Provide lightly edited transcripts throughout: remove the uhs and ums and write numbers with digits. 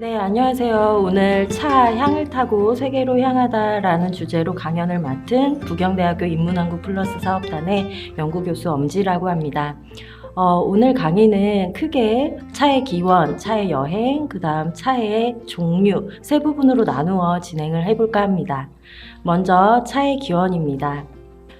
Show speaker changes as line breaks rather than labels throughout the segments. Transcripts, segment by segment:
네, 안녕하세요. 오늘 차 향을 타고 세계로 향하다라는 주제로 강연을 맡은 부경대학교 인문항구 플러스 사업단의 연구교수 엄지라고 합니다. 오늘 강의는 크게 차의 기원, 차의 여행, 그 다음 차의 종류 세 부분으로 나누어 진행을 해볼까 합니다. 먼저 차의 기원입니다.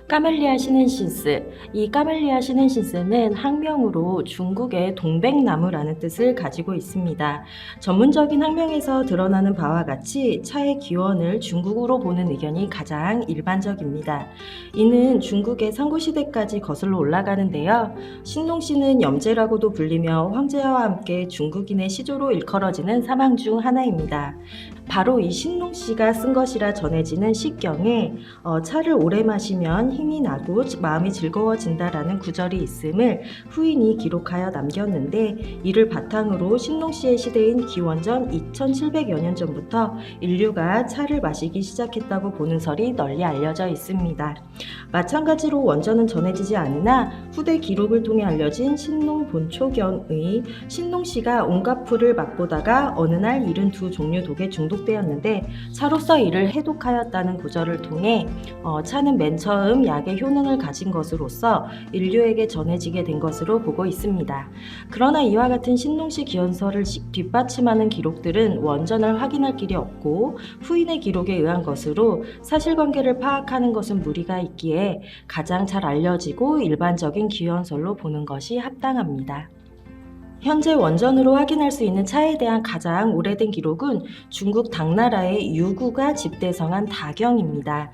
까멜리아 시넨신스. 이 까멜리아 시넨신스는 학명으로 중국의 동백나무라는 뜻을 가지고 있습니다. 전문적인 학명에서 드러나는 바와 같이 차의 기원을 중국으로 보는 의견이 가장 일반적입니다. 이는 중국의 삼국시대까지 거슬러 올라가는데요. 신농시는 염제라고도 불리며 황제와 함께 중국인의 시조로 일컬어지는 사망 중 하나입니다. 바로 이 신농시가 쓴 것이라 전해지는 시경에 차를 오래 마시면 힘이 나고 마음이 즐거워진다라는 구절이 있음을 후인이 기록하여 남겼는데, 이를 바탕으로 신농시의 시대인 기원전 2700여 년 전부터 인류가 차를 마시기 시작했다고 보는 설이 널리 알려져 있습니다. 마찬가지로 원전은 전해지지 않으나 후대 기록을 통해 알려진 신농 본초견의 신농시가 온갖 풀을 맛보다가 어느 날 72종류 독에 중독되었는데 차로서 이를 해독하였다는 구절을 통해 차는 맨 처음 약의 효능을 가진 것으로서 인류에게 전해지게 된 것으로 보고 있습니다. 그러나 이와 같은 신농시 기원설을 뒷받침하는 기록들은 원전을 확인할 길이 없고 후인의 기록에 의한 것으로 사실관계를 파악하는 것은 무리가 있기에 가장 잘 알려지고 일반적인 기원설로 보는 것이 합당합니다. 현재 원전으로 확인할 수 있는 차에 대한 가장 오래된 기록은 중국 당나라의 유구가 집대성한 다경입니다.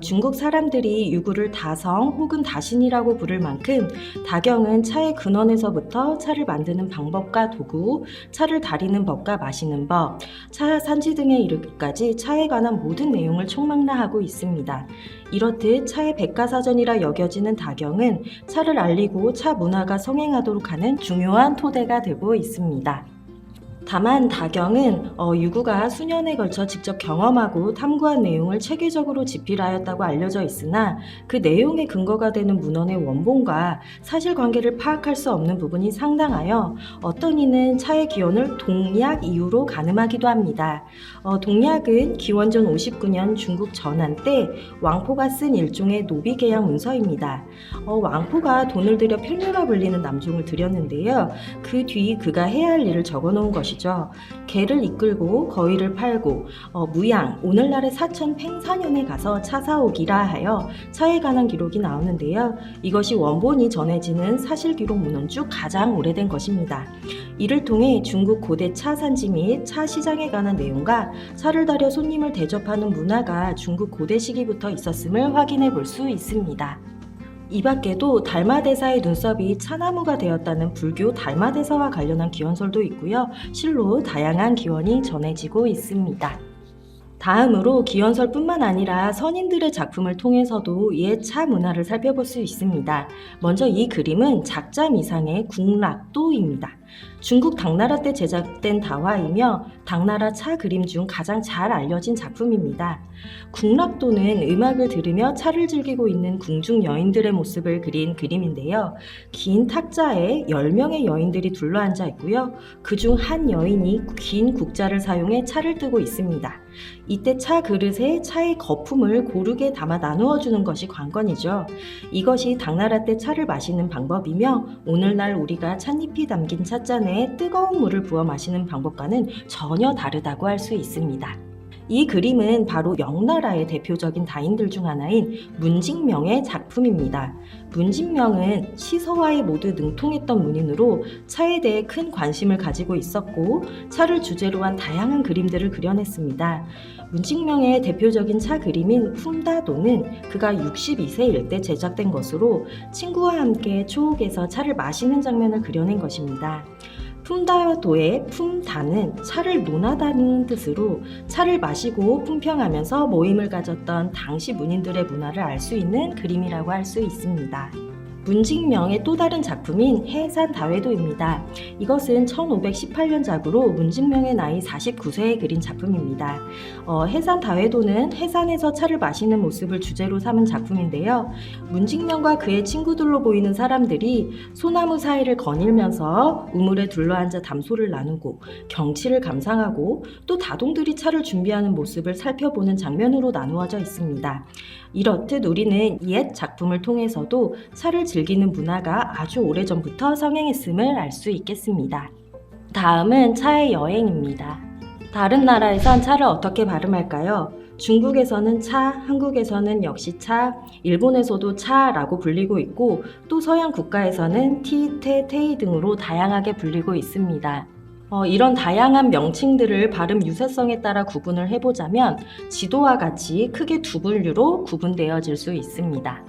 중국 사람들이 유구를 다성 혹은 다신이라고 부를 만큼 다경은 차의 근원에서부터 차를 만드는 방법과 도구, 차를 다리는 법과 마시는 법, 차 산지 등에 이르기까지 차에 관한 모든 내용을 총망라하고 있습니다. 이렇듯 차의 백과사전이라 여겨지는 다경은 차를 알리고 차 문화가 성행하도록 하는 중요한 토대가 되고 있습니다. 다만 다경은 유구가 수년에 걸쳐 직접 경험하고 탐구한 내용을 체계적으로 집필하였다고 알려져 있으나 그 내용의 근거가 되는 문헌의 원본과 사실관계를 파악할 수 없는 부분이 상당하여 어떤 이는 차의 기원을 동약 이유로 가늠하기도 합니다. 동약은 기원전 59년 중국 전한 때 왕포가 쓴 일종의 노비계약 문서입니다. 왕포가 돈을 들여 필묘라 불리는 남종을 들였는데요. 그 뒤 그가 해야 할 일을 적어놓은 것이죠. 개를 이끌고 거위를 팔고 무양, 오늘날의 사천 팽사년에 가서 차 사오기라 하여 차에 관한 기록이 나오는데요. 이것이 원본이 전해지는 사실기록 문헌 중 가장 오래된 것입니다. 이를 통해 중국 고대 차 산지 및 차 시장에 관한 내용과 차를 다려 손님을 대접하는 문화가 중국 고대 시기부터 있었음을 확인해 볼 수 있습니다. 이 밖에도 달마대사의 눈썹이 차나무가 되었다는 불교 달마대사와 관련한 기원설도 있고요. 실로 다양한 기원이 전해지고 있습니다. 다음으로 기원설뿐만 아니라 선인들의 작품을 통해서도 옛 차 문화를 살펴볼 수 있습니다. 먼저 이 그림은 작자미상의 국락도입니다. 중국 당나라 때 제작된 다화이며 당나라 차 그림 중 가장 잘 알려진 작품입니다. 국락도는 음악을 들으며 차를 즐기고 있는 궁중 여인들의 모습을 그린 그림인데요. 긴 탁자에 10명의 여인들이 둘러앉아 있고요. 그중 한 여인이 긴 국자를 사용해 차를 뜨고 있습니다. 이때 차 그릇에 차의 거품을 고르게 담아 나누어 주는 것이 관건이죠. 이것이 당나라 때 차를 마시는 방법이며 오늘날 우리가 찻잎이 담긴 찻잔에 뜨거운 물을 부어 마시는 방법과는 전혀 다르다고 할 수 있습니다. 이 그림은 바로 명나라의 대표적인 다인들 중 하나인 문징명의 작품입니다. 문징명은 시서와에 모두 능통했던 문인으로 차에 대해 큰 관심을 가지고 있었고 차를 주제로 한 다양한 그림들을 그려냈습니다. 문징명의 대표적인 차 그림인 품다도는 그가 62세일 때 제작된 것으로 친구와 함께 초옥에서 차를 마시는 장면을 그려낸 것입니다. 품다도의 품다는 차를 논하다는 뜻으로 차를 마시고 품평하면서 모임을 가졌던 당시 문인들의 문화를 알 수 있는 그림이라고 할 수 있습니다. 문직명의 또 다른 작품인 해산다회도입니다. 이것은 1518년작으로 문직명의 나이 49세에 그린 작품입니다. 해산다회도는 해산에서 차를 마시는 모습을 주제로 삼은 작품인데요. 문직명과 그의 친구들로 보이는 사람들이 소나무 사이를 거닐면서 우물에 둘러앉아 담소를 나누고 경치를 감상하고 또 다동들이 차를 준비하는 모습을 살펴보는 장면으로 나누어져 있습니다. 이렇듯 우리는 옛 작품을 통해서도 차를 즐기는 문화가 아주 오래전부터 성행했음을 알 수 있겠습니다. 다음은 차의 여행입니다. 다른 나라에선 차를 어떻게 발음할까요? 중국에서는 차, 한국에서는 역시 차, 일본에서도 차라고 불리고 있고 또 서양 국가에서는 티, 테, 테이 등으로 다양하게 불리고 있습니다. 이런 다양한 명칭들을 발음 유사성에 따라 구분을 해보자면 지도와 같이 크게 두 분류로 구분되어질 수 있습니다.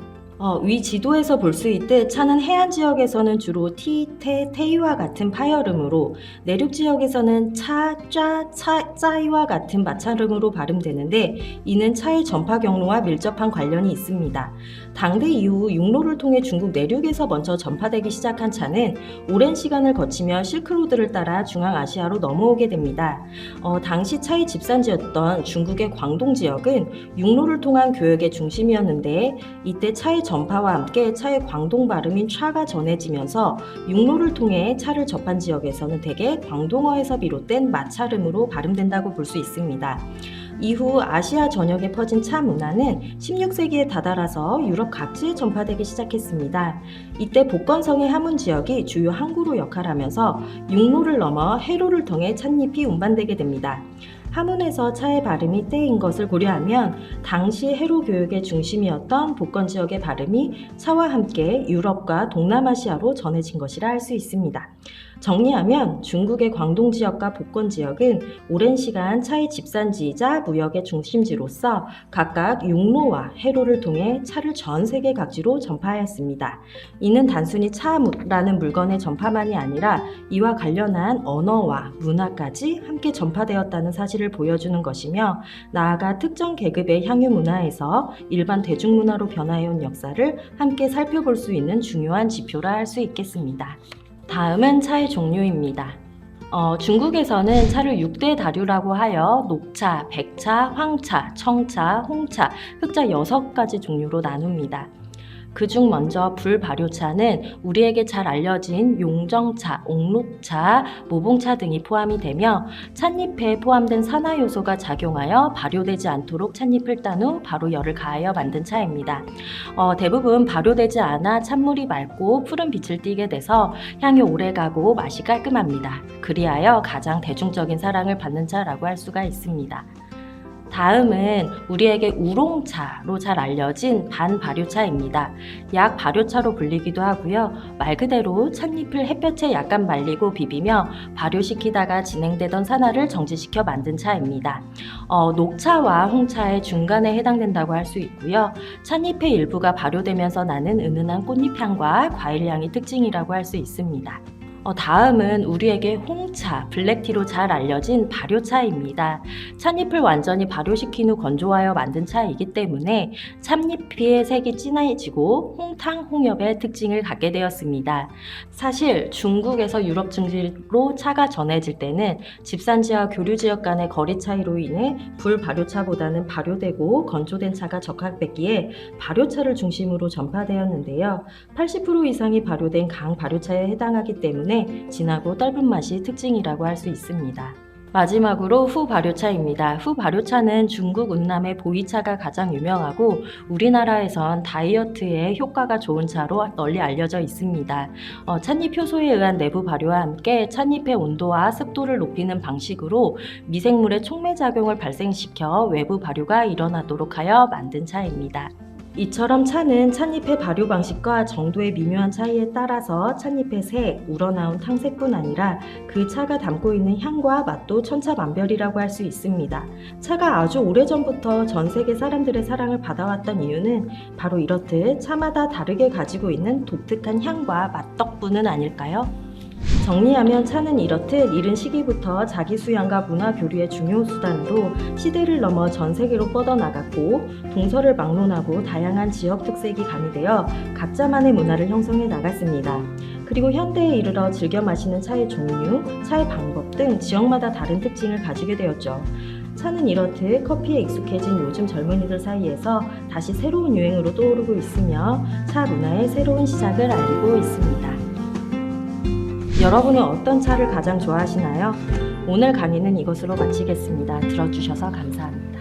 위 지도에서 볼 수 있듯 차는 해안 지역에서는 주로 티, 테, 테이와 같은 파열음으로 내륙 지역에서는 차, 짜, 짜이와 같은 마찰음으로 발음되는데 이는 차의 전파 경로와 밀접한 관련이 있습니다. 당대 이후 육로를 통해 중국 내륙에서 먼저 전파되기 시작한 차는 오랜 시간을 거치며 실크로드를 따라 중앙아시아로 넘어오게 됩니다. 당시 차의 집산지였던 중국의 광동 지역은 육로를 통한 교역의 중심이었는데 이때 차의 전파와 함께 차의 광동 발음인 차가 전해지면서 육로를 통해 차를 접한 지역에서는 대개 광동어에서 비롯된 마찰음으로 발음된다고 볼 수 있습니다. 이후 아시아 전역에 퍼진 차 문화는 16세기에 다다라서 유럽 각지에 전파되기 시작했습니다. 이때 복건성의 하문 지역이 주요 항구로 역할하면서 육로를 넘어 해로를 통해 찻잎이 운반되게 됩니다. 하문에서 차의 발음이 때인 것을 고려하면 당시 해로 교역의 중심이었던 복건 지역의 발음이 차와 함께 유럽과 동남아시아로 전해진 것이라 할 수 있습니다. 정리하면 중국의 광동 지역과 복건 지역은 오랜 시간 차의 집산지이자 무역의 중심지로서 각각 육로와 해로를 통해 차를 전 세계 각지로 전파하였습니다. 이는 단순히 차라는 물건의 전파만이 아니라 이와 관련한 언어와 문화까지 함께 전파되었다는 사실을 보여주는 것이며 나아가 특정 계급의 향유 문화에서 일반 대중문화로 변화해온 역사를 함께 살펴볼 수 있는 중요한 지표라 할 수 있겠습니다. 다음은 차의 종류입니다. 중국에서는 차를 6대 다류라고 하여 녹차, 백차, 황차, 청차, 홍차, 흑차 6가지 종류로 나눕니다. 그중 먼저 불발효차는 우리에게 잘 알려진 용정차, 옥록차, 모봉차 등이 포함이 되며 찻잎에 포함된 산화 요소가 작용하여 발효되지 않도록 찻잎을 딴 후 바로 열을 가하여 만든 차입니다. 대부분 발효되지 않아 찬물이 맑고 푸른 빛을 띠게 돼서 향이 오래가고 맛이 깔끔합니다. 그리하여 가장 대중적인 사랑을 받는 차라고 할 수가 있습니다. 다음은 우리에게 우롱차로 잘 알려진 반발효차입니다. 약 발효차로 불리기도 하고요. 말 그대로 찻잎을 햇볕에 약간 말리고 비비며 발효시키다가 진행되던 산화를 정지시켜 만든 차입니다. 녹차와 홍차의 중간에 해당된다고 할 수 있고요. 찻잎의 일부가 발효되면서 나는 은은한 꽃잎향과 과일향이 특징이라고 할 수 있습니다. 다음은 우리에게 홍차, 블랙티로 잘 알려진 발효차입니다. 찻잎을 완전히 발효시킨 후 건조하여 만든 차이기 때문에 찻잎의 색이 진해지고 홍탕, 홍엽의 특징을 갖게 되었습니다. 사실 중국에서 유럽 증시로 차가 전해질 때는 집산지와 교류지역 간의 거리 차이로 인해 불발효차보다는 발효되고 건조된 차가 적합했기에 발효차를 중심으로 전파되었는데요. 80% 이상이 발효된 강발효차에 해당하기 때문에 진하고 떫은 맛이 특징이라고 할 수 있습니다. 마지막으로 후발효차입니다. 후발효차는 중국 운남의 보이차가 가장 유명하고 우리나라에선 다이어트에 효과가 좋은 차로 널리 알려져 있습니다. 찻잎 효소에 의한 내부 발효와 함께 찻잎의 온도와 습도를 높이는 방식으로 미생물의 촉매작용을 발생시켜 외부 발효가 일어나도록 하여 만든 차입니다. 이처럼 차는 찻잎의 발효 방식과 정도의 미묘한 차이에 따라서 찻잎의 색, 우러나온 탕색뿐 아니라 그 차가 담고 있는 향과 맛도 천차만별이라고 할 수 있습니다. 차가 아주 오래전부터 전 세계 사람들의 사랑을 받아왔던 이유는 바로 이렇듯 차마다 다르게 가지고 있는 독특한 향과 맛 덕분은 아닐까요? 정리하면 차는 이렇듯 이른 시기부터 자기 수양과 문화 교류의 중요 수단으로 시대를 넘어 전 세계로 뻗어나갔고 동서를 막론하고 다양한 지역 특색이 가미되어 각자만의 문화를 형성해 나갔습니다. 그리고 현대에 이르러 즐겨 마시는 차의 종류, 차의 방법 등 지역마다 다른 특징을 가지게 되었죠. 차는 이렇듯 커피에 익숙해진 요즘 젊은이들 사이에서 다시 새로운 유행으로 떠오르고 있으며 차 문화의 새로운 시작을 알리고 있습니다. 여러분은 어떤 차를 가장 좋아하시나요? 오늘 강의는 이것으로 마치겠습니다. 들어주셔서 감사합니다.